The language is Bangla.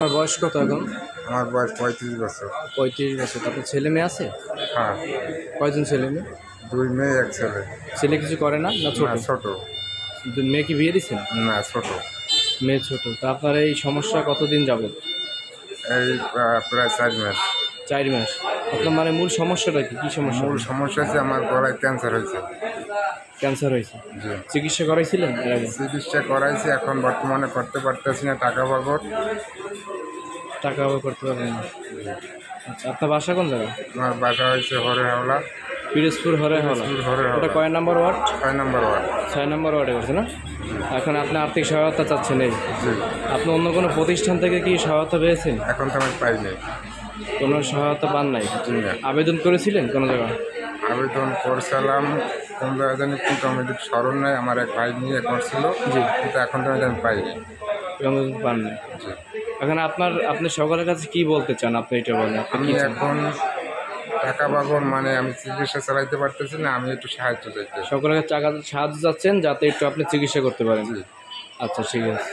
আপনার বয়স কত এখন? আমার বয়স 35 বছর। 35 বছর। আপনার ছেলে মেয়ে আছে? হ্যাঁ, কয়জন ছেলে মেয়ে? 2 মেয়ে 1 ছেলে। ছেলে কিছু করে না, না ছোট? না, ছোট। মেয়ে কি বিয়ে দিচ্ছেন? না, ছোট। মেয়ে ছোট। তা আপনার এই সমস্যা কতদিন যাবত? এই প্রায় 4 মাস। 4 মাস। আপনার মানে মূল সমস্যাটা কি? কি সমস্যা? মূল সমস্যা হচ্ছে আমার গলায় ক্যান্সার হয়েছে। ক্যান্সার হয়েছে। জি। চিকিৎসা করাইছিলেন এর আগে? চিকিৎসা করাইছি, এখন বর্তমানে করতে পারতেছি না, টাকা বাবদ। টাকা করতে পারবেন না। আচ্ছা, আপনার বাসা কোন জায়গায়? আমার বাসা হয়েছে হরে হাওলা। পিরোজপুর হরে হাওলা। হরে ওটা হাওলা, কয় নম্বর ওয়ার্ড? 6 নম্বর ওয়ার্ড। 6 নম্বর ওয়ার্ডে করছে না? এখন আপনি আর্থিক সহায়তা চাচ্ছেন এই? জি। আপনি অন্য কোনো প্রতিষ্ঠান থেকে কি সহায়তা পেয়েছেন? এখন তো আমি পাইনি। কোনো সহায়তা পান নাই? জি না। আবেদন করেছিলেন কোনো জায়গায়? আবেদন করছিলাম কোন জায়গায় জানি, কিন্তু আমি ঠিক স্মরণ নাই। আমার এক ভাই নিয়ে করছিল। জি। কিন্তু এখন তো আমি পাইনি। আবেদন পান নাই। জি। এখন আপনি সরকারের কাছে কি বলতে চান? আপনি এটা বলেন, আপনি আমি কি চান? এখন টাকা বাবদ, মানে আমি চিকিৎসা চালাইতে পারতেছি না, আমি একটু সাহায্য চাইতে। সরকারের কাছে সাহায্য চাচ্ছেন যাতে একটু আপনি চিকিৎসা করতে পারেন। জি। আচ্ছা, ঠিক আছে।